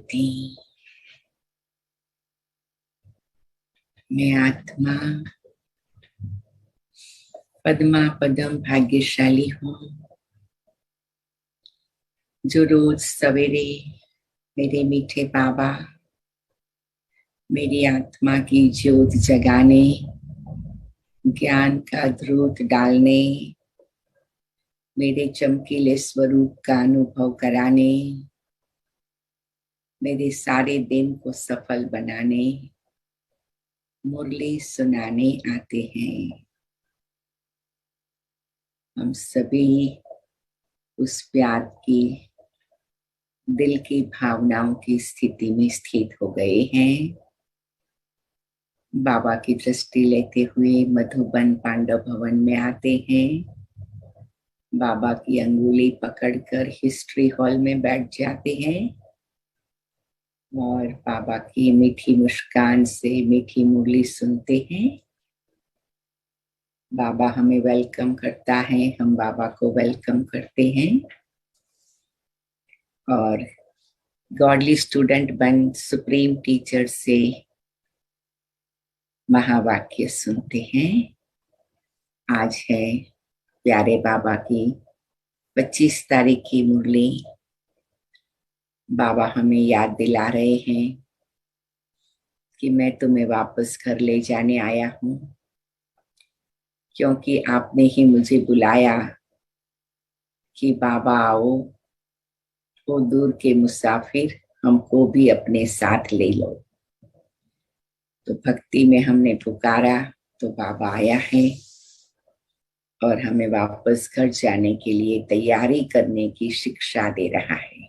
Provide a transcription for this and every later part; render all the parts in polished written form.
शांति। मैं आत्मा पद्मा पदम भाग्यशाली हूँ जो रोज सवेरे मेरे मीठे बाबा मेरी आत्मा की ज्योत जगाने, ज्ञान का ध्रुव डालने, मेरे चमकीले स्वरूप का अनुभव कराने, मेरे सारे दिन को सफल बनाने मुरली सुनाने आते हैं। हम सभी उस प्यार की दिल की भावनाओं की स्थिति में स्थित हो गए हैं। बाबा की दृष्टि लेते हुए मधुबन पांडव भवन में आते हैं। बाबा की अंगुली पकड़कर हिस्ट्री हॉल में बैठ जाते हैं और बाबा की मीठी मुस्कान से मीठी मुरली सुनते हैं। बाबा हमें वेलकम करता है, हम बाबा को वेलकम करते हैं और गॉडली स्टूडेंट बन सुप्रीम टीचर से महावाक्य सुनते हैं। आज है प्यारे बाबा की 25 तारीख की मुरली। बाबा हमें याद दिला रहे हैं कि मैं तुम्हें वापस घर ले जाने आया हूँ, क्योंकि आपने ही मुझे बुलाया कि बाबा आओ, वो दूर के मुसाफिर हमको भी अपने साथ ले लो। तो भक्ति में हमने पुकारा तो बाबा आया है और हमें वापस घर जाने के लिए तैयारी करने की शिक्षा दे रहा है।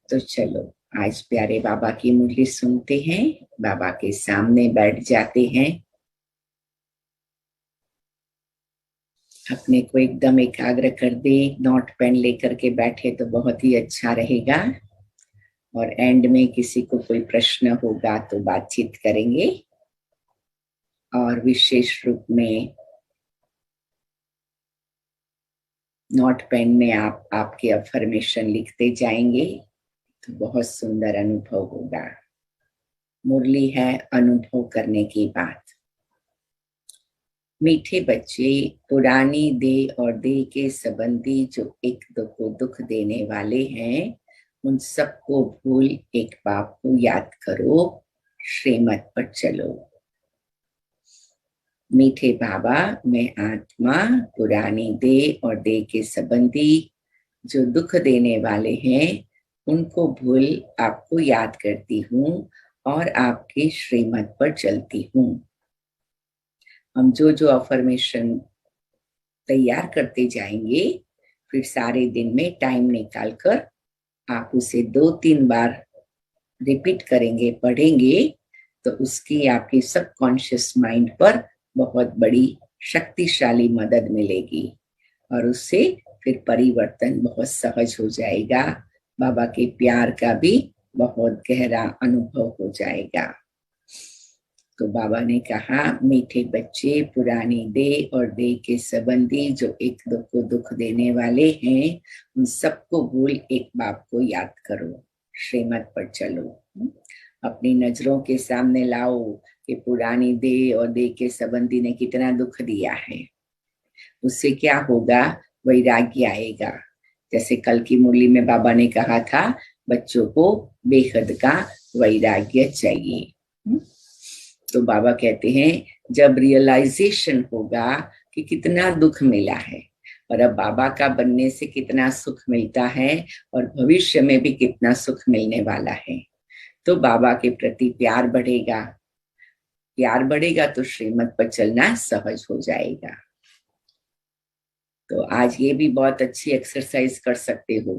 तो चलो आज प्यारे बाबा की मुरली सुनते हैं, बाबा के सामने बैठ जाते हैं, अपने को एकदम एकाग्र कर दे। नोट पेन लेकर के बैठे तो बहुत ही अच्छा रहेगा और एंड में किसी को कोई प्रश्न होगा तो बातचीत करेंगे और विशेष रूप में नोट पेन में आप आपके अफर्मेशन लिखते जाएंगे तो बहुत सुंदर अनुभव होगा। मुरली है अनुभव करने की बात। मीठे बच्चे, पुरानी देह और देह के संबंधी जो एक दो को दुख देने वाले हैं, उन सबको भूल एक बाप को याद करो, श्रीमत पर चलो। मीठे बाबा, मैं आत्मा पुरानी देह और देह के संबंधी जो दुख देने वाले हैं उनको भूल आपको याद करती हूँ और आपके श्रीमत पर चलती हूँ। हम जो जो अफर्मेशन तैयार करते जाएंगे, फिर सारे दिन में टाइम निकालकर आप उसे 2-3 बार रिपीट करेंगे, पढ़ेंगे तो उसकी आपकी सबकॉन्शियस माइंड पर बहुत बड़ी शक्तिशाली मदद मिलेगी और उससे फिर परिवर्तन बहुत सहज हो जाएगा। बाबा के प्यार का भी बहुत गहरा अनुभव हो जाएगा। तो बाबा ने कहा, मीठे बच्चे, पुरानी देह और देह के संबंधी जो एक दो को दुख देने वाले हैं, उन सबको भूल एक बाप को याद करो, श्रीमत पर चलो। अपनी नजरों के सामने लाओ कि पुरानी देह और देह के संबंधी ने कितना दुख दिया है। उससे क्या होगा? वैराग्य आएगा। जैसे कल की मुरली में बाबा ने कहा था, बच्चों को बेहद का वैराग्य चाहिए। तो बाबा कहते हैं जब रियलाइजेशन होगा कि कितना दुख मिला है और अब बाबा का बनने से कितना सुख मिलता है और भविष्य में भी कितना सुख मिलने वाला है, तो बाबा के प्रति प्यार बढ़ेगा। प्यार बढ़ेगा तो श्रीमत पर चलना सहज हो जाएगा। तो आज ये भी बहुत अच्छी एक्सरसाइज कर सकते हो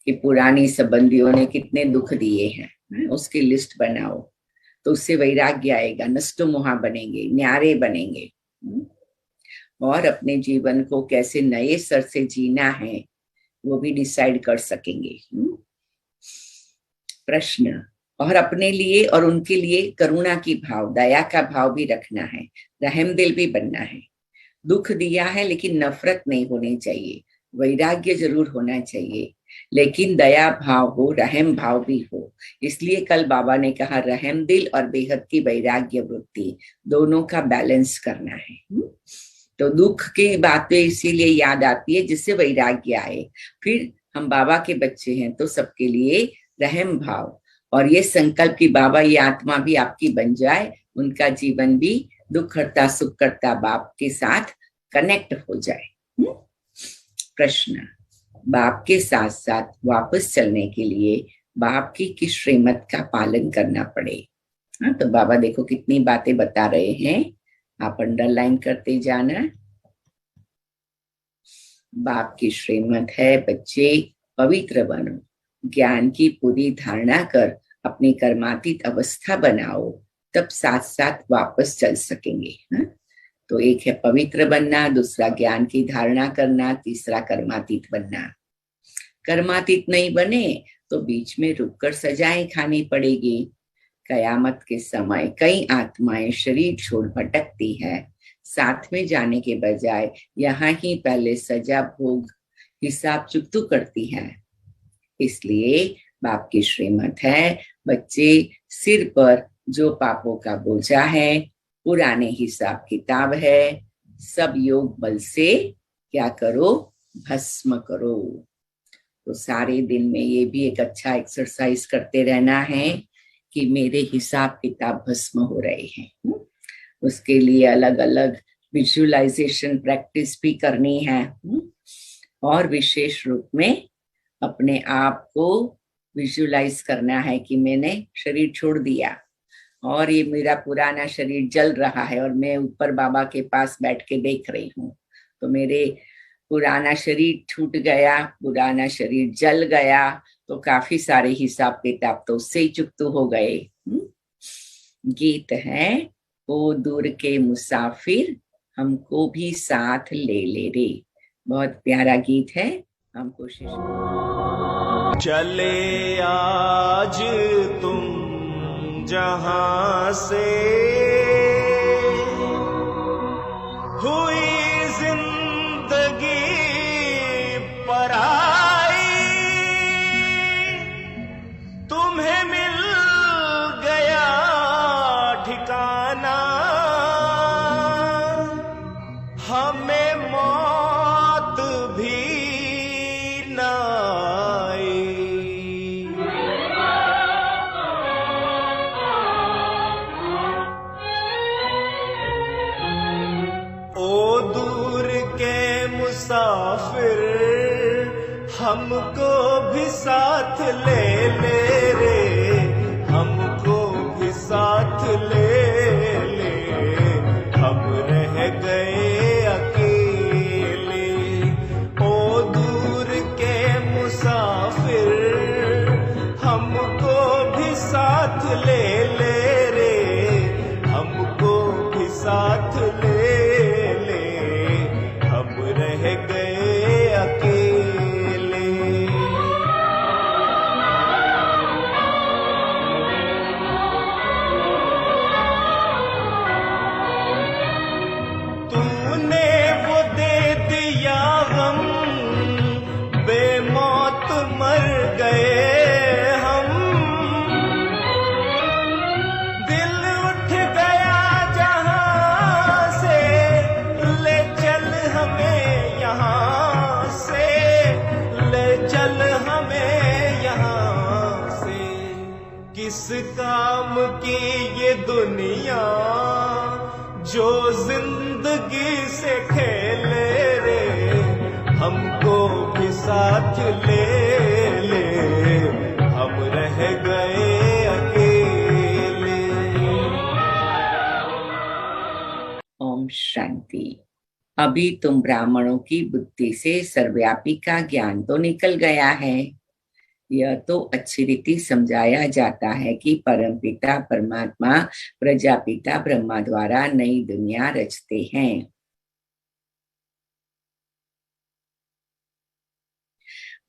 कि पुरानी संबंधियों ने कितने दुख दिए हैं, उसकी लिस्ट बनाओ तो उससे वैराग्य आएगा, नष्टो मोहा बनेंगे, न्यारे बनेंगे और अपने जीवन को कैसे नए सर से जीना है वो भी डिसाइड कर सकेंगे। प्रश्न, और अपने लिए और उनके लिए करुणा की भाव, दया का भाव भी रखना है, रहम दिल भी बनना है। दुख दिया है लेकिन नफरत नहीं होनी चाहिए, वैराग्य जरूर होना चाहिए लेकिन दया भाव हो, रहम भाव भी हो। इसलिए कल बाबा ने कहा रहम दिल और बेहद की वैराग्य वृत्ति, दोनों का बैलेंस करना है। तो दुख की बातें इसीलिए याद आती है जिससे वैराग्य आए। फिर हम बाबा के बच्चे हैं तो सबके लिए रहम भाव, और ये संकल्प कि बाबा ये आत्मा भी आपकी बन जाए, उनका जीवन भी दुख करता सुख करता बाप के साथ कनेक्ट हो जाए। प्रश्न, बाप के साथ साथ वापस चलने के लिए बाप की किस श्रीमत का पालन करना पड़े? हाँ, तो बाबा देखो कितनी बातें बता रहे हैं, आप अंडरलाइन करते जाना। बाप की श्रीमत है बच्चे पवित्र बनो, ज्ञान की पूरी धारणा कर अपनी कर्मातीत अवस्था बनाओ, तब साथ साथ वापस चल सकेंगे। हाँ? तो एक है पवित्र बनना, दूसरा ज्ञान की धारणा करना, तीसरा कर्मातीत बनना। कर्मातीत नहीं बने तो बीच में रुककर सजाएं खानी पड़ेगी। कयामत के समय कई आत्माएं शरीर छोड़ भटकती है, साथ में जाने के बजाय यहाँ ही पहले सजा भोग हिसाब चुकतू करती है। इसलिए बाप की श्रीमत है बच्चे सिर पर जो पापों का बोझा है, पुराने हिसाब किताब है, सब योग बल से क्या करो, भस्म करो। तो सारे दिन में ये भी एक अच्छा एक्सरसाइज करते रहना है कि मेरे हिसाब किताब भस्म हो रहे हैं। उसके लिए अलग अलग विजुअलाइजेशन प्रैक्टिस भी करनी है, और विशेष रूप में अपने आप को विजुअलाइज करना है कि मैंने शरीर छोड़ दिया और ये मेरा पुराना शरीर जल रहा है और मैं ऊपर बाबा के पास बैठ के देख रही हूँ। तो मेरे पुराना शरीर छूट गया, पुराना शरीर जल गया, तो काफी सारे हिसाब किताब तो उससे ही चुकतू हो गए। गीत है, ओ दूर के मुसाफिर हमको भी साथ ले ले रे। बहुत प्यारा गीत है, हम कोशिश चले आज तुम जहां से, हुई जिंदगी पराई, तुम्हें मिल गया ठिकाना, हमें मौत भी न आई। ओ दूर के मुसाफिर हमको भी साथ ले ले रे, हमको भी साथ ले ले, हम रह गए अकेले। ओ दूर के मुसाफिर हमको भी साथ ले ले रे, हमको भी साथ ले ले, हम रह गए अकेले। तूने वो दे दिया गम, बेमौत मर गए हम, दिल उठ गया जहां से, ले चल हमें यहाँ से, ले चल हमें यहाँ से। किस काम की ये दुनिया जो जिंदगी से खेले रे, हमको भी साथ ले ले, हम रह गए अकेले। ओम शांति। अभी तुम ब्राह्मणों की बुद्धि से सर्वव्यापी का ज्ञान तो निकल गया है। यह तो अच्छी रीति समझाया जाता है कि परमपिता परमात्मा प्रजापिता ब्रह्मा द्वारा नई दुनिया रचते हैं।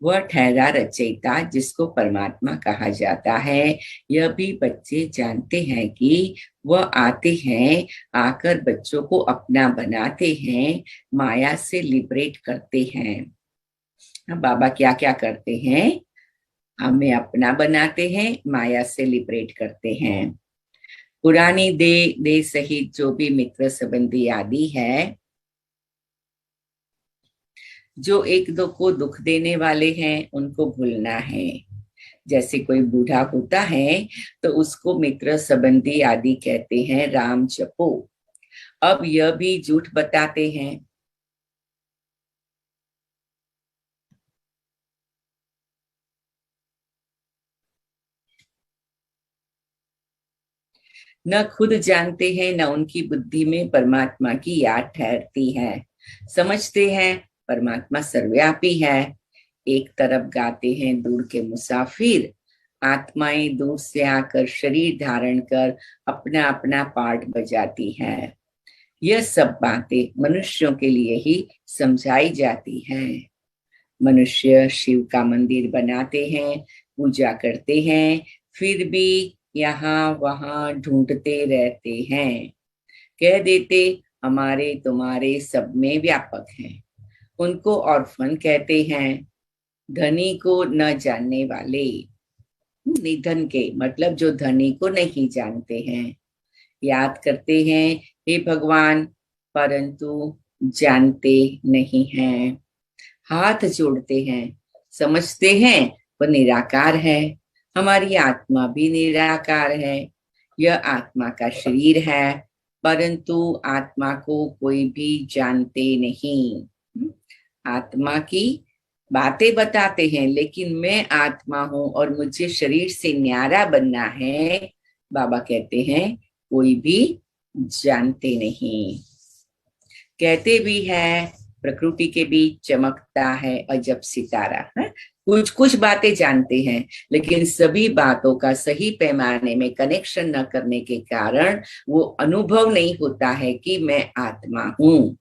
वह ठहरा रचयिता जिसको परमात्मा कहा जाता है, यह भी बच्चे जानते हैं कि वह आते हैं, आकर बच्चों को अपना बनाते हैं, माया से लिबरेट करते हैं। बाबा क्या क्या करते हैं, हमें अपना बनाते हैं, माया से लिबरेट करते हैं। पुरानी देह सहित जो भी मित्र संबंधी आदि है, जो एक दो को दुख देने वाले हैं, उनको भूलना है। जैसे कोई बूढ़ा होता है तो उसको मित्र संबंधी आदि कहते हैं, राम जपो। अब यह भी झूठ बताते हैं। न खुद जानते हैं, न उनकी बुद्धि में परमात्मा की याद ठहरती है। समझते हैं परमात्मा सर्वव्यापी है। एक तरफ गाते हैं दूर के मुसाफिर, आत्माएं दूर से आकर शरीर धारण कर अपना अपना पार्ट बजाती हैं। यह सब बातें मनुष्यों के लिए ही समझाई जाती हैं। मनुष्य शिव का मंदिर बनाते हैं, पूजा करते हैं, फिर भी यहाँ वहां ढूंढते रहते हैं। कह देते हमारे तुम्हारे सब में व्यापक हैं। उनको ऑर्फन कहते हैं, धनी को न जानने वाले। निधन के मतलब जो धनी को नहीं जानते हैं। याद करते हैं हे भगवान, परंतु जानते नहीं हैं। हाथ जोड़ते हैं, समझते हैं वो निराकार है। हमारी आत्मा भी निराकार है। यह आत्मा का शरीर है, परंतु आत्मा को कोई भी जानते नहीं। आत्मा की बातें बताते हैं, लेकिन मैं आत्मा हूं और मुझे शरीर से न्यारा बनना है, बाबा कहते हैं कोई भी जानते नहीं। कहते भी है प्रकृति के बीच चमकता है अजब सितारा है। कुछ कुछ बातें जानते हैं, लेकिन सभी बातों का सही पैमाने में कनेक्शन न करने के कारण वो अनुभव नहीं होता है कि मैं आत्मा हूं।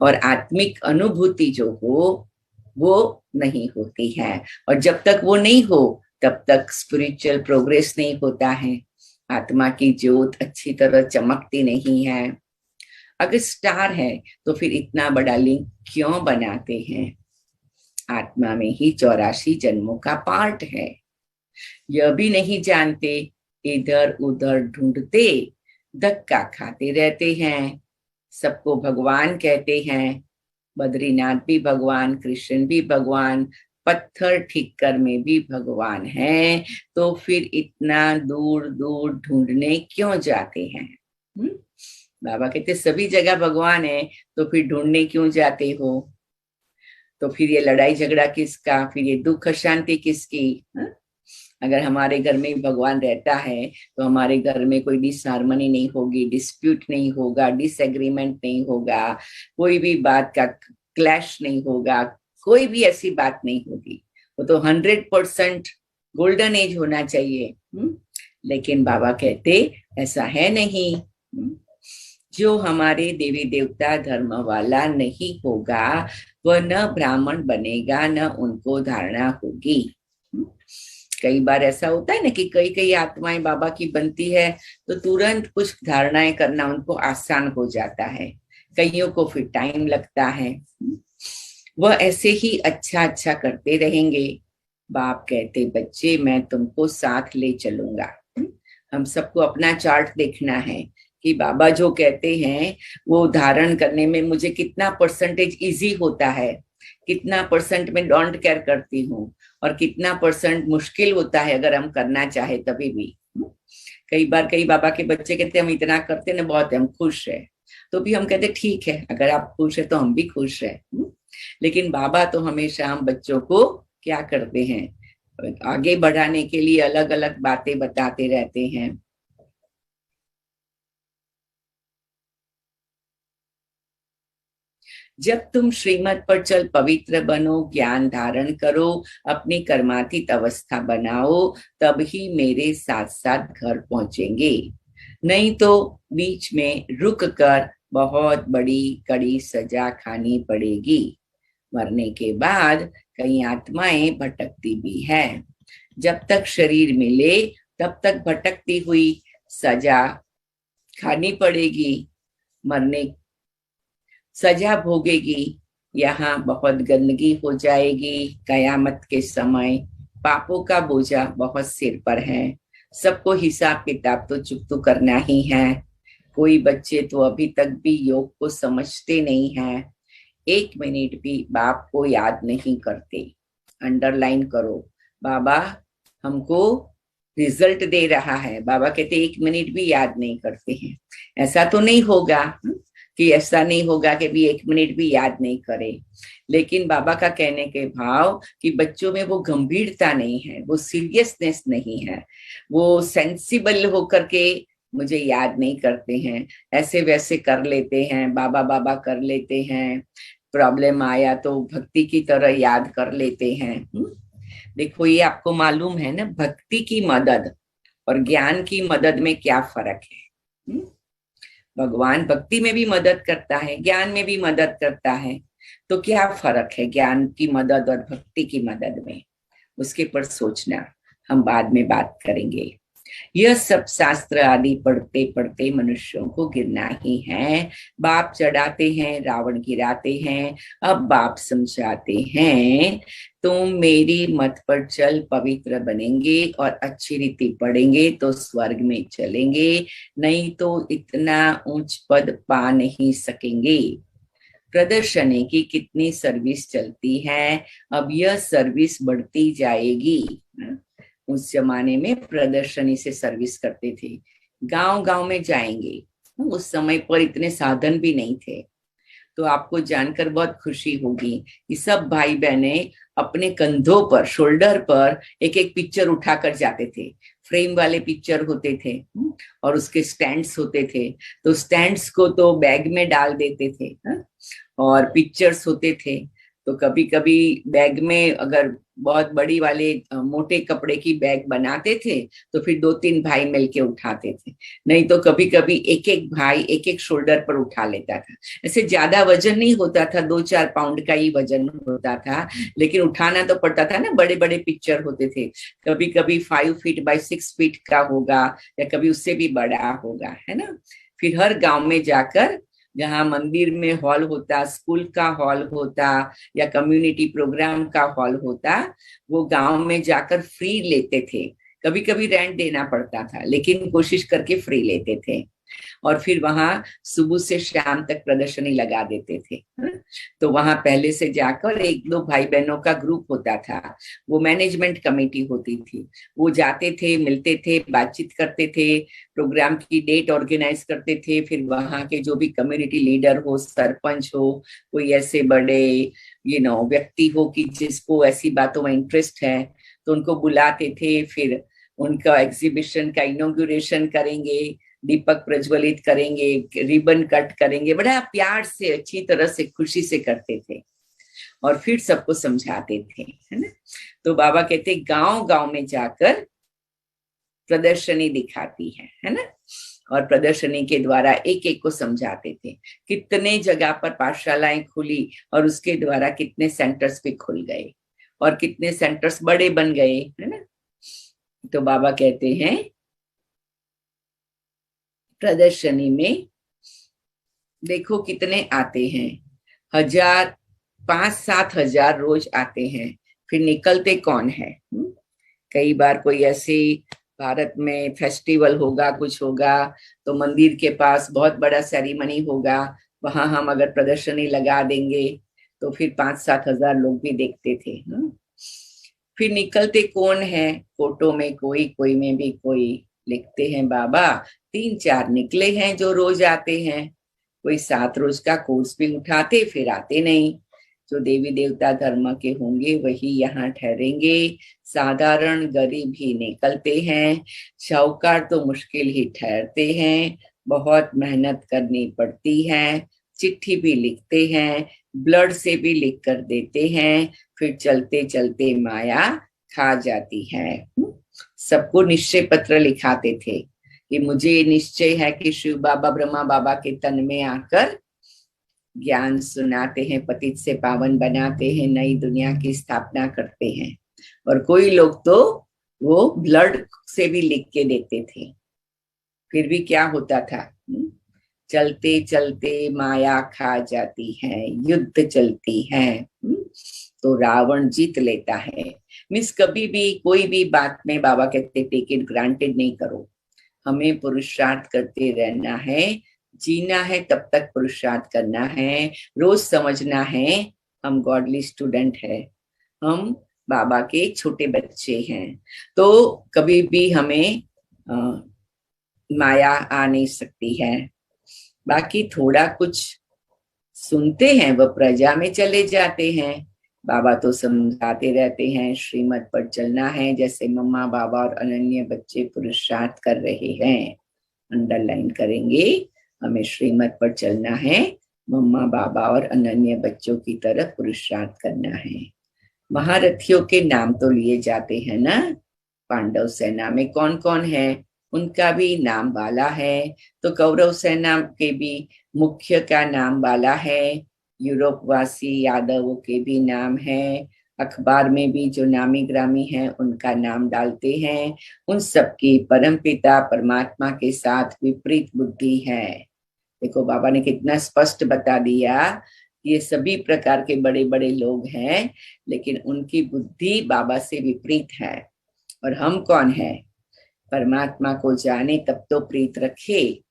और आत्मिक अनुभूति जो हो वो नहीं होती है। और जब तक वो नहीं हो तब तक स्पिरिचुअल प्रोग्रेस नहीं होता है। आत्मा की ज्योत अच्छी तरह चमकती नहीं है। अगर स्टार है तो फिर इतना बड़ा लिंक क्यों बनाते हैं? आत्मा में ही 84 जन्मों का पार्ट है। यह भी नहीं जानते, इधर उधर ढूंढते धक्का खाते रहते हैं। सबको भगवान कहते हैं, बद्रीनाथ भी भगवान, कृष्ण भी भगवान, पत्थर ठिक्कर में भी भगवान है। तो फिर इतना दूर दूर ढूंढने क्यों जाते हैं? बाबा कहते सभी जगह भगवान है, तो फिर ढूंढने क्यों जाते हो? तो फिर ये लड़ाई झगड़ा किसका, फिर ये दुख शांति किसकी? अगर हमारे घर में भगवान रहता है तो हमारे घर में कोई डिसहार्मनी नहीं होगी, डिस्प्यूट नहीं होगा, डिसएग्रीमेंट नहीं होगा, कोई भी बात का क्लैश नहीं होगा, कोई भी ऐसी बात नहीं होगी। वो तो 100% गोल्डन एज होना चाहिए। लेकिन बाबा कहते ऐसा है नहीं। जो हमारे देवी देवता धर्म वाला नहीं होगा वह न ब्राह्मण बनेगा, न उनको धारणा होगी। कई बार ऐसा होता है ना कि कई कई आत्माएं बाबा की बनती है तो तुरंत कुछ धारणाएं करना उनको आसान हो जाता है, कईयों को फिर टाइम लगता है। वह ऐसे ही अच्छा अच्छा करते रहेंगे। बाप कहते बच्चे मैं तुमको साथ ले चलूंगा। हम सबको अपना चार्ट देखना है कि बाबा जो कहते हैं वो धारण करने में मुझे कितना परसेंटेज इजी होता है, कितना परसेंट में डोंट केयर करती हूँ, और कितना परसेंट मुश्किल होता है अगर हम करना चाहे तभी भी। कई बार कई बाबा के बच्चे कहते हम इतना करते ना, बहुत है, हम खुश है। तो भी हम कहते ठीक है, अगर आप खुश है तो हम भी खुश है। लेकिन बाबा तो हमेशा हम बच्चों को क्या करते हैं, आगे बढ़ाने के लिए अलग अलग बातें बताते रहते हैं। जब तुम श्रीमत पर चल पवित्र बनो, ज्ञान धारण करो, अपनी कर्मातीत अवस्था बनाओ, तब ही मेरे साथ साथ घर पहुंचेंगे। नहीं तो बीच में रुक कर बहुत बड़ी कड़ी सजा खानी पड़ेगी। मरने के बाद कई आत्माएं भटकती भी है। जब तक शरीर मिले तब तक भटकती हुई सजा खानी पड़ेगी। मरने सजा भोगेगी, यहाँ बहुत गंदगी हो जाएगी कयामत के समय, पापों का बोझा बहुत सिर पर है, सबको हिसाब किताब तो चुकतो करना ही है। कोई बच्चे तो अभी तक भी योग को समझते नहीं हैं, 1 मिनट भी बाप को याद नहीं करते। अंडरलाइन करो, बाबा हमको रिजल्ट दे रहा है, बाबा कहते 1 मिनट भी याद नहीं करते हैं। ऐसा तो नहीं होगा कि ऐसा नहीं होगा कि भी 1 मिनट भी याद नहीं करे, लेकिन बाबा का कहने के भाव कि बच्चों में वो गंभीरता नहीं है, वो सीरियसनेस नहीं है, वो सेंसिबल होकर के मुझे याद नहीं करते हैं, ऐसे वैसे कर लेते हैं, बाबा बाबा कर लेते हैं, प्रॉब्लम आया तो भक्ति की तरह याद कर लेते हैं। देखो ये आपको मालूम है ना, भक्ति की मदद और ज्ञान की मदद में क्या फर्क है। भगवान भक्ति में भी मदद करता है, ज्ञान में भी मदद करता है, तो क्या फर्क है ज्ञान की मदद और भक्ति की मदद में, उसके पर सोचना हम बाद में बात करेंगे। यह सब शास्त्र आदि पढ़ते पढ़ते मनुष्यों को गिरना ही है। बाप चढ़ाते हैं, रावण गिराते हैं, अब बाप समझाते हैं तुम मेरी मत पर चल पवित्र बनेंगे और अच्छी रीति पढ़ेंगे तो स्वर्ग में चलेंगे, नहीं तो इतना ऊंच पद पा नहीं सकेंगे। प्रदर्शनी की कितनी सर्विस चलती है, अब यह सर्विस बढ़ती जाएगी। उस जमाने में प्रदर्शनी से सर्विस करते थे, गांव गांव में जाएंगे, उस समय पर इतने साधन भी नहीं थे। तो आपको जानकर बहुत खुशी होगी कि सब भाई बहने अपने कंधों पर, शोल्डर पर एक एक पिक्चर उठाकर जाते थे। फ्रेम वाले पिक्चर होते थे और उसके स्टैंड्स होते थे, तो स्टैंड्स को तो बैग में डाल देते थे और पिक्चर्स होते थे तो कभी कभी बैग में अगर बहुत बड़ी वाले मोटे कपड़े की बैग बनाते थे तो फिर 2-3 भाई मिलके उठाते थे, नहीं तो कभी कभी एक एक भाई एक एक शोल्डर पर उठा लेता था। ऐसे ज्यादा वजन नहीं होता था, 2-4 पाउंड का ही वजन होता था, लेकिन उठाना तो पड़ता था ना, बड़े बड़े पिक्चर होते थे, कभी कभी 5 फीट बाय 6 फीट का होगा या कभी उससे भी बड़ा होगा, है ना। फिर हर गांव में जाकर, जहाँ मंदिर में हॉल होता, स्कूल का हॉल होता या कम्युनिटी प्रोग्राम का हॉल होता, वो गांव में जाकर फ्री लेते थे। कभी कभी रेंट देना पड़ता था, लेकिन कोशिश करके फ्री लेते थे और फिर वहां सुबह से शाम तक प्रदर्शनी लगा देते थे। तो वहां पहले से जाकर 1-2 भाई बहनों का ग्रुप होता था, वो मैनेजमेंट कमेटी होती थी, वो जाते थे, मिलते थे, बातचीत करते थे, प्रोग्राम की डेट ऑर्गेनाइज करते थे। फिर वहां के जो भी कम्युनिटी लीडर हो, सरपंच हो, कोई ऐसे बड़े व्यक्ति हो कि जिसको ऐसी बातों में इंटरेस्ट है, तो उनको बुलाते थे। फिर उनका एग्जीबिशन का इनॉग्रेशन करेंगे, दीपक प्रज्वलित करेंगे, रिबन कट करेंगे, बड़ा प्यार से अच्छी तरह से खुशी से करते थे और फिर सबको समझाते थे, है ना। तो बाबा कहते गांव गांव में जाकर प्रदर्शनी दिखाती है ना, और प्रदर्शनी के द्वारा एक एक को समझाते थे। कितने जगह पर पाठशालाएं खुली और उसके द्वारा कितने सेंटर्स भी खुल गए और कितने सेंटर्स बड़े बन गए, है ना। तो बाबा कहते हैं प्रदर्शनी में देखो कितने आते हैं, 1000, 5-7 हजार रोज आते हैं, फिर निकलते कौन है। कई बार कोई ऐसे भारत में फेस्टिवल होगा, कुछ होगा, तो मंदिर के पास बहुत बड़ा सेरेमनी होगा, वहां हम अगर प्रदर्शनी लगा देंगे तो फिर 5-7 हजार लोग भी देखते थे। फिर निकलते कौन है, फोटो में कोई, कोई में भी कोई। लिखते हैं बाबा 3-4 निकले हैं जो रोज आते हैं, कोई 7 रोज का कोर्स भी उठाते फिर आते नहीं। जो देवी देवता धर्म के होंगे वही यहाँ ठहरेंगे, साधारण गरीब ही निकलते हैं, शाहूकार तो मुश्किल ही ठहरते हैं, बहुत मेहनत करनी पड़ती है, चिट्ठी भी लिखते हैं, ब्लड से भी लिख कर देते हैं, फिर चलते चलते माया खा जाती है। सबको निश्चय पत्र लिखाते थे कि मुझे निश्चय है कि शिव बाबा ब्रह्मा बाबा के तन में आकर ज्ञान सुनाते हैं, पतित से पावन बनाते हैं, नई दुनिया की स्थापना करते हैं। और कोई लोग तो वो ब्लड से भी लिख के देते थे। फिर भी क्या होता था, चलते चलते माया खा जाती है, युद्ध चलती है। तो रावण जीत लेता है। मीन्स कभी भी कोई भी बात में बाबा कहते टेक इट ग्रांटेड नहीं करो, हमें पुरुषार्थ करते रहना है, जीना है तब तक पुरुषार्थ करना है। रोज समझना है हम गॉडली स्टूडेंट है, हम बाबा के छोटे बच्चे हैं। तो कभी भी हमें माया आ नहीं सकती है। बाकी थोड़ा कुछ सुनते हैं वह प्रजा में चले जाते हैं। बाबा तो समझाते रहते हैं श्रीमत पर चलना है, जैसे मम्मा बाबा और अनन्य बच्चे पुरुषार्थ कर रहे हैं। अंडरलाइन करेंगे, हमें श्रीमत पर चलना है, मम्मा बाबा और अनन्य बच्चों की तरफ पुरुषार्थ करना है। महारथियों के नाम तो लिए जाते हैं ना, पांडव सेना में कौन कौन है उनका भी नाम वाला है। तो कौरव सेना के भी मुख्य का नाम वाला है। यूरोप वासी यादवों के भी नाम है। अखबार में भी जो नामी ग्रामी हैं उनका नाम डालते हैं। उन सबकी परमपिता परमात्मा के साथ विपरीत बुद्धि है। देखो बाबा ने कितना स्पष्ट बता दिया, ये सभी प्रकार के बड़े बड़े लोग हैं, लेकिन उनकी बुद्धि बाबा से विपरीत है। और हम कौन है? परमात्मा को जाने तब तो प्रीत रखे।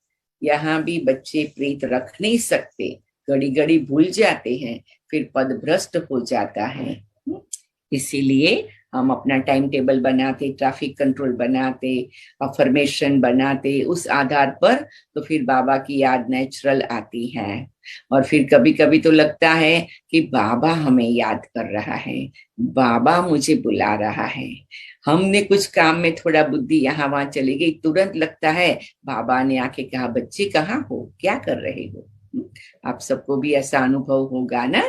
यहाँ भी बच्चे प्रीत रख नहीं सकते, घड़ी घड़ी भूल जाते हैं, फिर पद भ्रष्ट हो जाता है। इसीलिए हम अपना टाइम टेबल बनाते, ट्रैफिक कंट्रोल बनाते, अफर्मेशन बनाते, उस आधार पर तो फिर बाबा की याद नेचुरल आती है। और फिर कभी कभी तो लगता है कि बाबा हमें याद कर रहा है, बाबा मुझे बुला रहा है। हमने कुछ काम में थोड़ा बुद्धि यहाँ वहां चली गई, तुरंत लगता है बाबा ने आके कहा बच्चे कहाँ हो, क्या कर रहे हो। आप सबको भी ऐसा अनुभव होगा ना।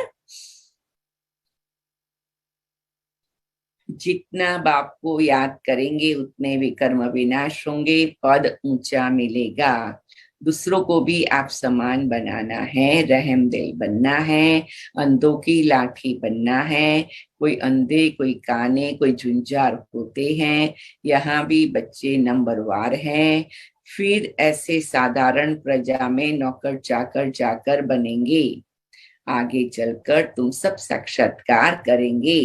जितना बाप को याद करेंगे उतने विकर्म विनाश होंगे, पद ऊंचा मिलेगा। दूसरों को भी आप समान बनाना है, रहम दिल बनना है, अंधों की लाठी बनना है। कोई अंधे, कोई काने, कोई झुंझार होते हैं, यहाँ भी बच्चे नंबरवार हैं। फिर ऐसे साधारण प्रजा में नौकर चाकर जाकर बनेंगे। आगे चलकर तुम सब साक्षात्कार करेंगे।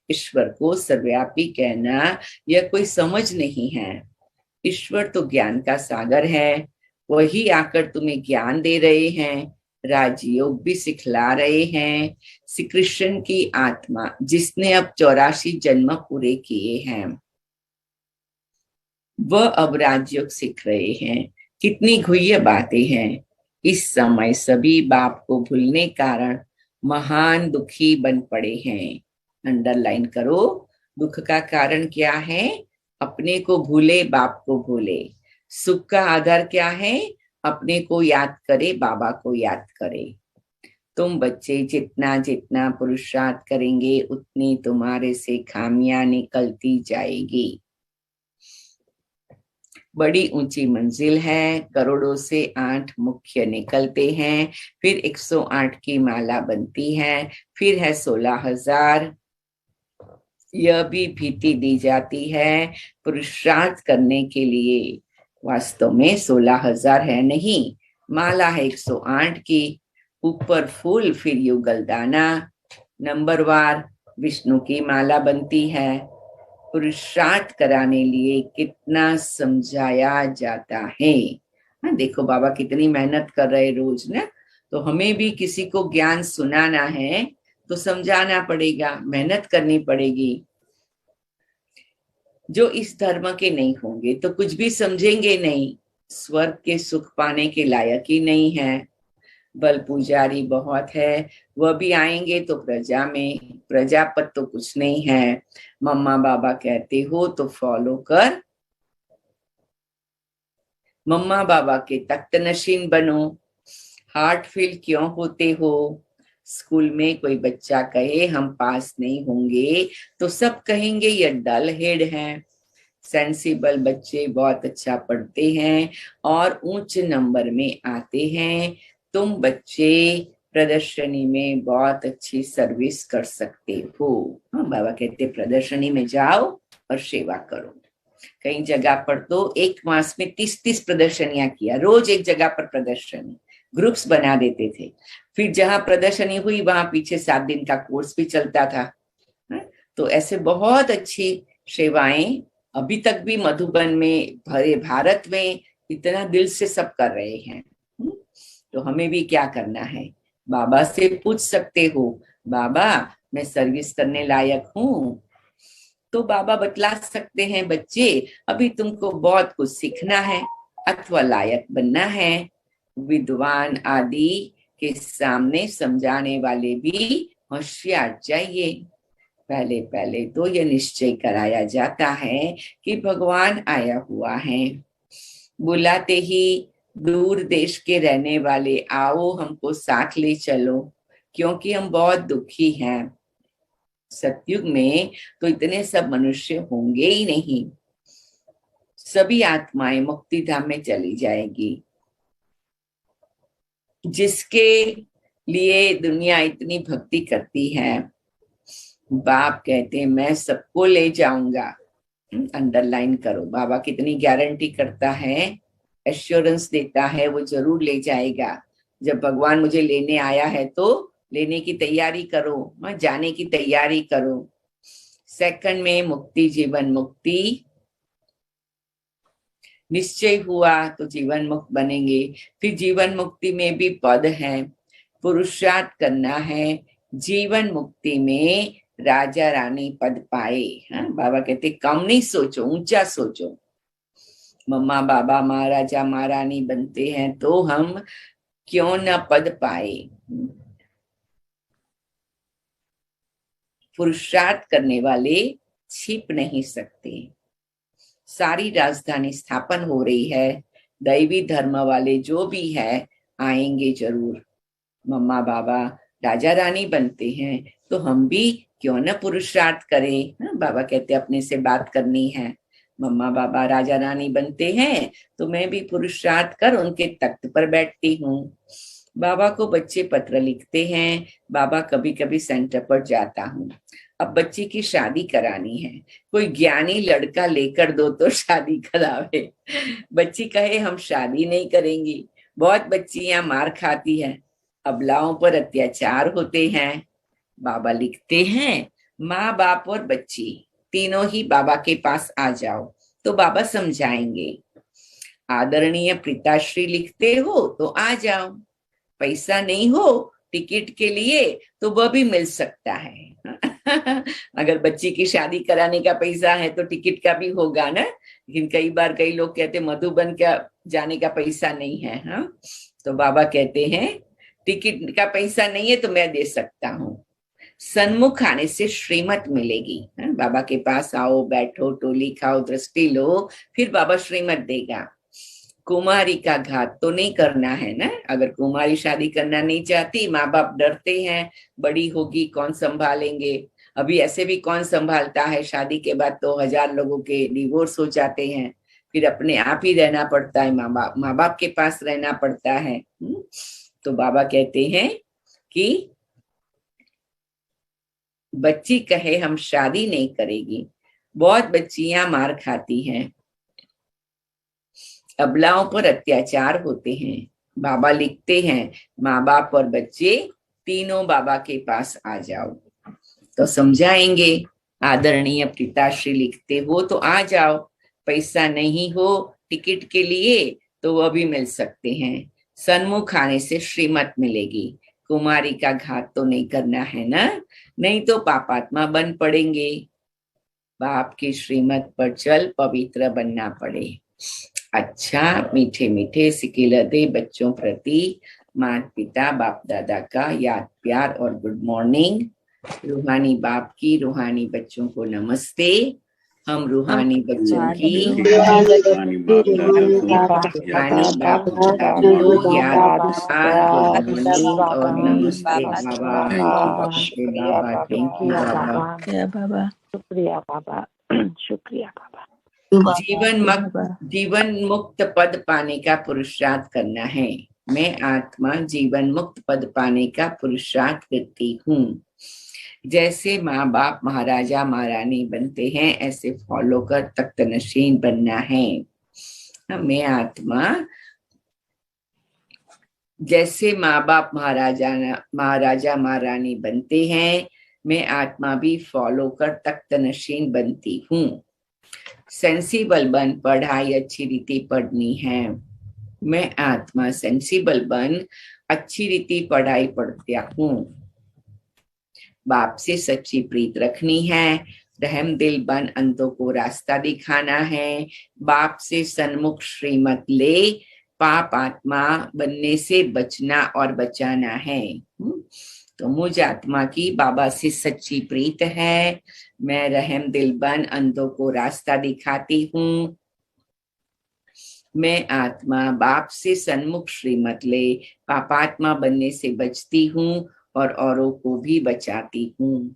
ईश्वर को सर्वव्यापी कहना यह कोई समझ नहीं है। ईश्वर तो ज्ञान का सागर है, वही आकर तुम्हें ज्ञान दे रहे हैं, राजयोग भी सिखला रहे हैं। श्री कृष्ण की आत्मा जिसने अब 84 जन्म पूरे किए हैं, वह अब राजयोग सीख रहे हैं। कितनी गुह्य बातें हैं। इस समय सभी बाप को भूलने कारण महान दुखी बन पड़े हैं। अंडरलाइन करो, दुख का कारण क्या है? अपने को भूले, बाप को भूले। सुख का आधार क्या है? अपने को याद करे, बाबा को याद करे। तुम बच्चे जितना जितना पुरुषार्थ करेंगे उतनी तुम्हारे से खामियां निकलती जाएगी। बड़ी ऊंची मंजिल है, करोड़ों से 8 मुख्य निकलते हैं, फिर 108 की माला बनती है, फिर है 16,000। यह भी भीति दी जाती है पुरुषार्थ करने के लिए। वास्तव में 16,000 है नहीं, माला है 108 की, ऊपर फूल फिर युगल दाना, नंबरवार विष्णु की माला बनती है। पुरुषार्थ कराने लिए कितना समझाया जाता है। हाँ, देखो बाबा कितनी मेहनत कर रहे रोज ना। तो हमें भी किसी को ज्ञान सुनाना है तो समझाना पड़ेगा, मेहनत करनी पड़ेगी। जो इस धर्म के नहीं होंगे तो कुछ भी समझेंगे नहीं, स्वर्ग के सुख पाने के लायक ही नहीं है। बल पुजारी बहुत है, वह भी आएंगे तो प्रजा में, प्रजा पर तो कुछ नहीं है। मम्मा बाबा कहते हो तो फॉलो कर, मम्मा बाबा के तख्त नशीन बनो। हार्ट फेल क्यों होते हो? स्कूल में कोई बच्चा कहे हम पास नहीं होंगे तो सब कहेंगे ये डल हेड है। सेंसिबल बच्चे बहुत अच्छा पढ़ते हैं और उच्च नंबर में आते हैं। तुम बच्चे प्रदर्शनी में बहुत अच्छी सर्विस कर सकते हो। हाँ, बाबा कहते प्रदर्शनी में जाओ और सेवा करो। कई जगह पर तो एक मास में 30-30 प्रदर्शनियां किया, रोज एक जगह पर प्रदर्शनी। ग्रुप्स बना देते थे। फिर जहां प्रदर्शनी हुई वहां पीछे 7 दिन का कोर्स भी चलता था। तो ऐसे बहुत अच्छी सेवाएं अभी तक भी मधुबन में, भरे भारत में इतना दिल से सब कर रहे हैं। तो हमें भी क्या करना है, बाबा से पूछ सकते हो, बाबा मैं सर्विस करने लायक हूँ? तो बाबा बतला सकते हैं, बच्चे अभी तुमको बहुत कुछ सीखना है अथवा लायक बनना है। विद्वान आदि के सामने समझाने वाले भी होशियार चाहिए। पहले पहले तो यह निश्चय कराया जाता है कि भगवान आया हुआ है, बुलाते ही दूर देश के रहने वाले आओ हमको साथ ले चलो, क्योंकि हम बहुत दुखी हैं। सतयुग में तो इतने सब मनुष्य होंगे ही नहीं, सभी आत्माएं मुक्ति धाम में चली जाएगी। जिसके लिए दुनिया इतनी भक्ति करती है, बाप कहते हैं मैं सबको ले जाऊंगा। अंडरलाइन करो, बाबा कितनी गारंटी करता है, एश्योरेंस देता है, वो जरूर ले जाएगा। जब भगवान मुझे लेने आया है तो लेने की तैयारी करो, मैं जाने की तैयारी करो। सेकंड में मुक्ति, जीवन मुक्ति निश्चय हुआ तो जीवन मुक्त बनेंगे। फिर जीवन मुक्ति में भी पद है, पुरुषार्थ करना है जीवन मुक्ति में राजा रानी पद पाए। हाँ, बाबा कहते कम नहीं सोचो, ऊंचा सोचो। मम्मा बाबा महाराजा महारानी बनते हैं तो हम क्यों न पद पाए। पुरुषार्थ करने वाले छिप नहीं सकते। सारी राजधानी स्थापन हो रही है, दैवी धर्म वाले जो भी है आएंगे जरूर। मम्मा बाबा राजा रानी बनते हैं तो हम भी क्यों न पुरुषार्थ करें। बाबा कहते अपने से बात करनी है, मम्मा बाबा राजा रानी बनते हैं तो मैं भी पुरुषार्थ कर उनके तख्त पर बैठती हूँ। बाबा को बच्चे पत्र लिखते हैं, बाबा कभी कभी सेंटर पर जाता हूँ। अब बच्ची की शादी करानी है, कोई ज्ञानी लड़का लेकर दो तो शादी करावे। बच्ची कहे हम शादी नहीं करेंगी। बहुत बच्चियां मार खाती है, अबलाओं पर अत्याचार होते हैं। बाबा लिखते हैं माँ बाप और बच्ची तीनों ही बाबा के पास आ जाओ तो बाबा समझाएंगे। आदरणीय पिताश्री लिखते हो तो आ जाओ, पैसा नहीं हो टिकट के लिए तो वह भी मिल सकता है। अगर बच्ची की शादी कराने का पैसा है तो टिकट का भी होगा ना। लेकिन कई बार कई लोग कहते मधुबन का जाने का पैसा नहीं है। हाँ, तो बाबा कहते हैं टिकट का पैसा नहीं है तो मैं दे सकता हूँ, सन्मुख आने से श्रीमत मिलेगी। बाबा के पास आओ, बैठो, टोली खाओ, दृष्टि लो, फिर बाबा श्रीमत देगा। कुमारी का घात तो नहीं करना है ना। अगर कुमारी शादी करना नहीं चाहती, माँ बाप डरते हैं बड़ी होगी कौन संभालेंगे। अभी ऐसे भी कौन संभालता है, शादी के बाद तो 1000 लोगों के डिवोर्स हो जाते हैं, फिर अपने आप ही रहना पड़ता है, माँ बाप के पास रहना पड़ता है। तो बाबा कहते हैं कि बच्ची कहे हम शादी नहीं करेगी। बहुत बच्चियां मार खाती हैं, अबलाओं पर अत्याचार होते हैं। बाबा लिखते हैं माँ बाप और बच्चे तीनों बाबा के पास आ जाओ तो समझाएंगे। आदरणीय पिताश्री लिखते हो तो आ जाओ, पैसा नहीं हो टिकट के लिए तो वह भी मिल सकते हैं, सन्मुख आने से श्रीमत मिलेगी। कुमारी का घात तो नहीं करना है ना, नहीं तो पापात्मा बन पड़ेंगे। बाप की श्रीमत पर चल पवित्र बनना पड़े। अच्छा, मीठे मीठे सिकिलते बच्चों प्रति माता पिता बाप दादा का याद प्यार और गुड मॉर्निंग। रूहानी बाप की रूहानी बच्चों को नमस्ते। हम रूहानी बच्चों की रूहानी बाप दादा को याद प्यार गुड मॉर्निंग और नमस्ते बाबा। थैंक यू बाबा। शुक्रिया बाबा, शुक्रिया बाबा। जीवन मुक्त पद पाने का पुरुषार्थ करना है। मैं आत्मा जीवन मुक्त पद पाने का पुरुषार्थ करती हूँ। जैसे माँ बाप महाराजा महारानी बनते हैं ऐसे फॉलो कर तख्त नशीन बनना है। मैं आत्मा जैसे माँ बाप महाराजा महारानी बनते हैं, मैं आत्मा भी फॉलो कर तख्त नशीन बनती हूँ। सेंसिबल बन पढ़ाई अच्छी रीति पढ़नी है। मैं आत्मा सेंसिबल बन अच्छी रीति पढ़ाई पढ़ता हूँ। बाप से सच्ची प्रीत रखनी है। रहम दिल बन अंतों को रास्ता दिखाना है। बाप से सन्मुख श्रीमत ले, पाप आत्मा बनने से बचना और बचाना है। तो मुझ आत्मा की बाबा से सच्ची प्रीत है। मैं रहम दिल बन अंधों को रास्ता दिखाती हूँ। मैं आत्मा बाप से सन्मुख श्रीमत ले, पापात्मा बनने से बचती हूँ और औरों को भी बचाती हूँ।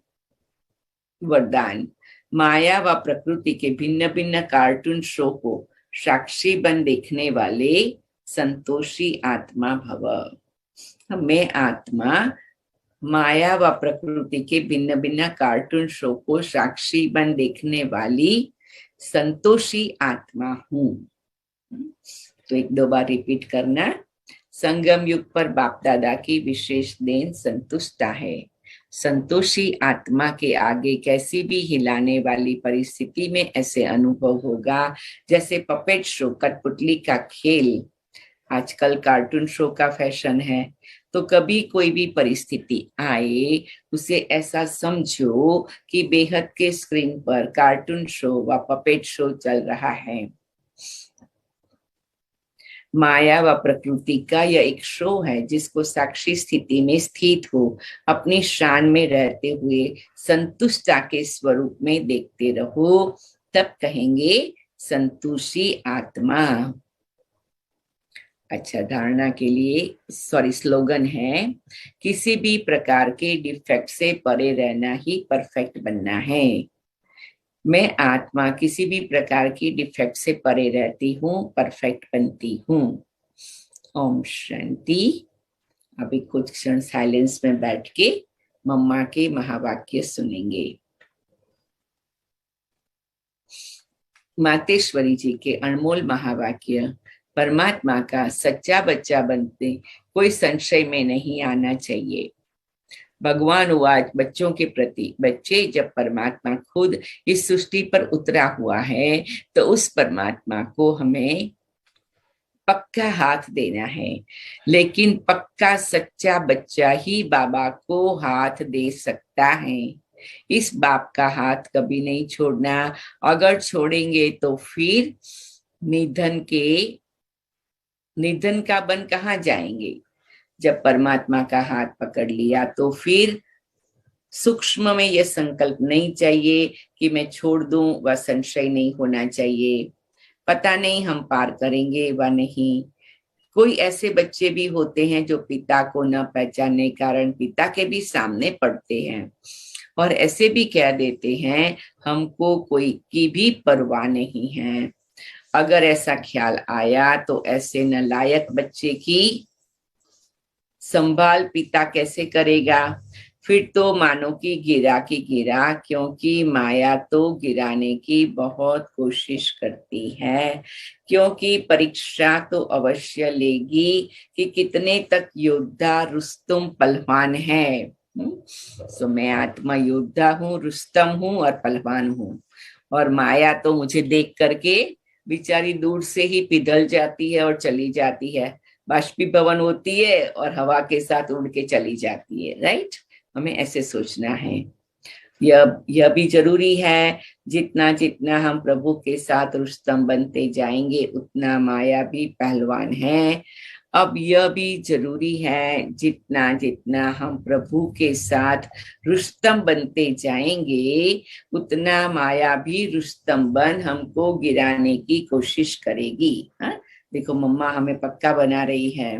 वरदान। माया व प्रकृति के भिन्न भिन्न कार्टून शो को साक्षी बन देखने वाले संतोषी आत्मा भव। मैं आत्मा माया व प्रकृति के भिन्न भिन्न कार्टून शो को साक्षी बन देखने वाली संतोषी आत्मा हूँ। तो एक दो बार रिपीट करना। संगम युग पर बाप दादा की विशेष देन संतुष्टा है। संतोषी आत्मा के आगे कैसी भी हिलाने वाली परिस्थिति में ऐसे अनुभव होगा जैसे पपेट शो, कठपुतली का खेल। आजकल कार्टून शो का फैशन है, तो कभी कोई भी परिस्थिति आए उसे ऐसा समझो कि बेहद के स्क्रीन पर कार्टून शो व पपेट शो चल रहा है। माया व प्रकृति का यह एक शो है जिसको साक्षी स्थिति में स्थित हो अपनी शान में रहते हुए संतुष्टा के स्वरूप में देखते रहो, तब कहेंगे संतोषी आत्मा। अच्छा, धारणा के लिए स्लोगन है, किसी भी प्रकार के डिफेक्ट से परे रहना ही परफेक्ट बनना है। मैं आत्मा किसी भी प्रकार की डिफेक्ट से परे रहती हूँ, परफेक्ट बनती हूँ। ओम शांति। अभी कुछ क्षण साइलेंस में बैठ के मम्मा के महावाक्य सुनेंगे। मातेश्वरी जी के अनमोल महावाक्य। परमात्मा का सच्चा बच्चा बनते कोई संशय में नहीं आना चाहिए। भगवान आज बच्चों के प्रति, बच्चे जब परमात्मा खुद इस सृष्टि पर उतरा हुआ है तो उस परमात्मा को हमें पक्का हाथ देना है। लेकिन पक्का सच्चा बच्चा ही बाबा को हाथ दे सकता है। इस बाप का हाथ कभी नहीं छोड़ना। अगर छोड़ेंगे तो फिर निधन का बन कहाँ जाएंगे। जब परमात्मा का हाथ पकड़ लिया तो फिर सूक्ष्म में यह संकल्प नहीं चाहिए कि मैं छोड़ दूं, वह संशय नहीं होना चाहिए। पता नहीं हम पार करेंगे व नहीं। कोई ऐसे बच्चे भी होते हैं जो पिता को न पहचानने कारण पिता के भी सामने पड़ते हैं और ऐसे भी कह देते हैं हमको कोई की भी परवाह नहीं है। अगर ऐसा ख्याल आया तो ऐसे नालायक बच्चे की संभाल पिता कैसे करेगा। फिर तो मानो कि गिरा, क्योंकि माया तो गिराने की बहुत कोशिश करती है, क्योंकि परीक्षा तो अवश्य लेगी कि कितने तक योद्धा रुस्तम पहलवान है। सो मैं आत्मा योद्धा हूँ, रुस्तम हूँ और पहलवान हूँ। और माया तो मुझे देख करके बेचारी दूर से ही पिघल जाती है और चली जाती है, बाष्पीभवन होती है और हवा के साथ उड़ के चली जाती है। राइट, हमें ऐसे सोचना है। यह भी जरूरी है, जितना जितना हम प्रभु के साथ रुस्तम बनते जाएंगे उतना माया भी पहलवान है। अब यह भी जरूरी है, जितना जितना हम प्रभु के साथ रुस्तम बनते जाएंगे उतना माया भी रुस्तम बन हमको गिराने की कोशिश करेगी। हाँ, देखो मम्मा हमें पक्का बना रही है।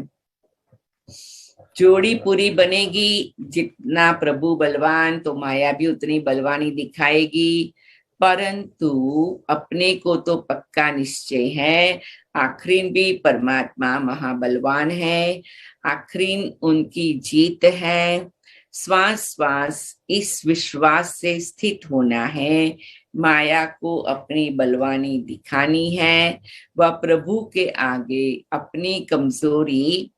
जोड़ी पूरी बनेगी, जितना प्रभु बलवान तो माया भी उतनी बलवानी दिखाएगी। परंतु अपने को तो पक्का निश्चय है, आखिरीन भी परमात्मा महाबलवान है, आखिरीन उनकी जीत है। श्वास श्वास इस विश्वास से स्थित होना है। माया को अपनी बलवानी दिखानी है, वह प्रभु के आगे अपनी कमजोरी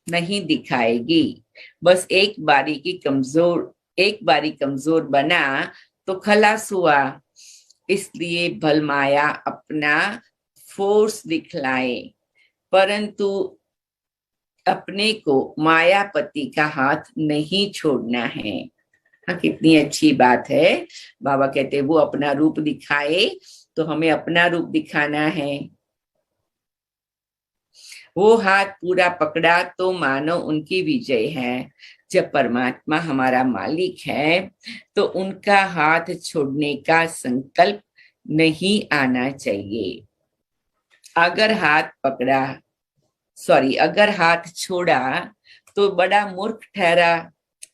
नहीं दिखाएगी। बस एक बारी कमजोर बना तो खलास हुआ। इसलिए भलमाया अपना फोर्स दिखलाए, परंतु अपने को मायापति का हाथ नहीं छोड़ना है। हाँ, कितनी अच्छी बात है। बाबा कहते वो अपना रूप दिखाए तो हमें अपना रूप दिखाना है। वो हाथ पूरा पकड़ा तो मानो उनकी विजय है। जब परमात्मा हमारा मालिक है तो उनका हाथ छोड़ने का संकल्प नहीं आना चाहिए। अगर हाथ छोड़ा तो बड़ा मूर्ख ठहरा।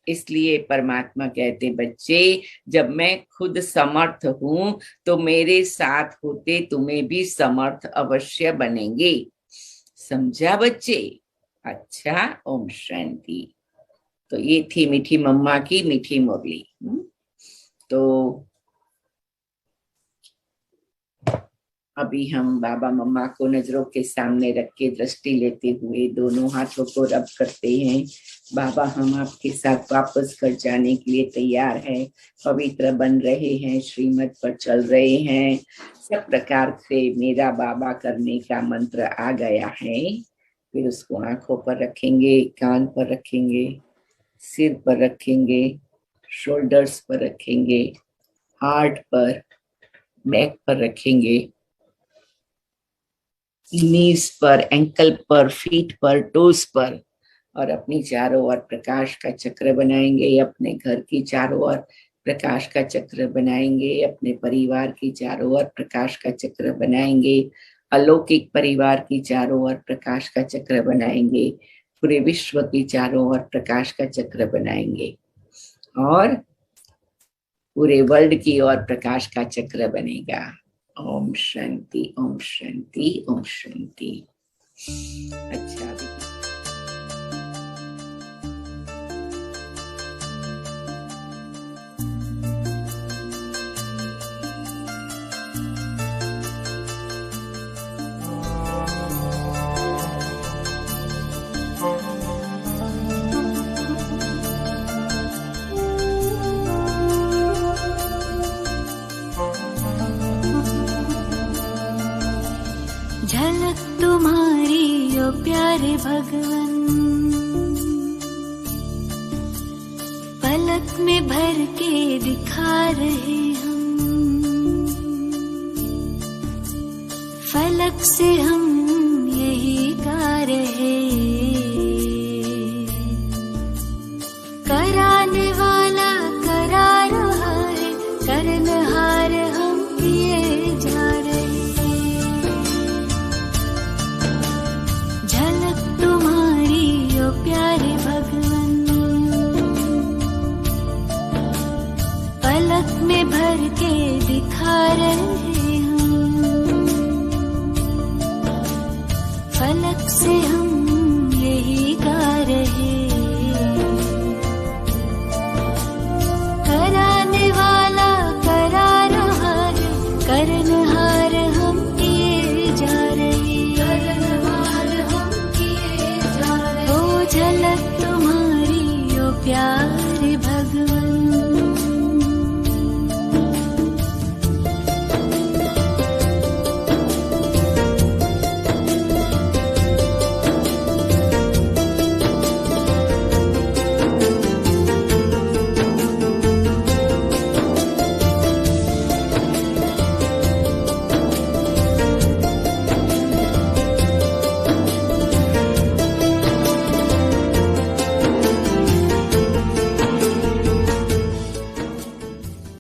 इसलिए परमात्मा कहते बच्चे, जब मैं खुद समर्थ हूं तो मेरे साथ होते तुम्हें भी समर्थ अवश्य बनेंगे। समझा बच्चे? अच्छा, ओम शांति। तो ये थी मीठी मम्मा की मीठी मुरली। तो अभी हम बाबा मम्मा को नजरों के सामने रख के दृष्टि लेते हुए दोनों हाथों को रब करते हैं। बाबा, हम आपके साथ वापस घर जाने के लिए तैयार हैं, पवित्र बन रहे हैं, श्रीमत पर चल रहे हैं। सब प्रकार से मेरा बाबा करने का मंत्र आ गया है। फिर उसको आंखों पर रखेंगे, कान पर रखेंगे, सिर पर रखेंगे, शोल्डर्स पर रखेंगे, हार्ट पर, नेक पर रखेंगे, नीज पर, एंकल पर, फीट पर, टोस पर, और अपनी चारों ओर प्रकाश का चक्र बनाएंगे। अपने घर की चारों ओर प्रकाश का चक्र बनाएंगे, अपने परिवार की चारों ओर प्रकाश का चक्र बनाएंगे, अलौकिक परिवार की चारों ओर प्रकाश का चक्र बनाएंगे, पूरे विश्व की चारों ओर प्रकाश का चक्र बनाएंगे, और पूरे वर्ल्ड की ओर प्रकाश का चक्र बनेगा। ओम शांति, ओम शांति, ओम शांति। अच्छा, झलक तुम्हारी ओ प्यारे भगवन, पलक में भर के दिखा रहे हम, फलक से हम यही गा रहे। कराने वाला करा रहा है, करनहार हम किए जा रहे। प्यारे भगवन, पलक में भर के दिखा रहे हम, फलक से हम यही गा रहे। कराने वाला करा रहा है, करनहार हम किए जा रहे। करनहार हम किए जा रहे। ओ झलक तुम्हारी ओ प्यार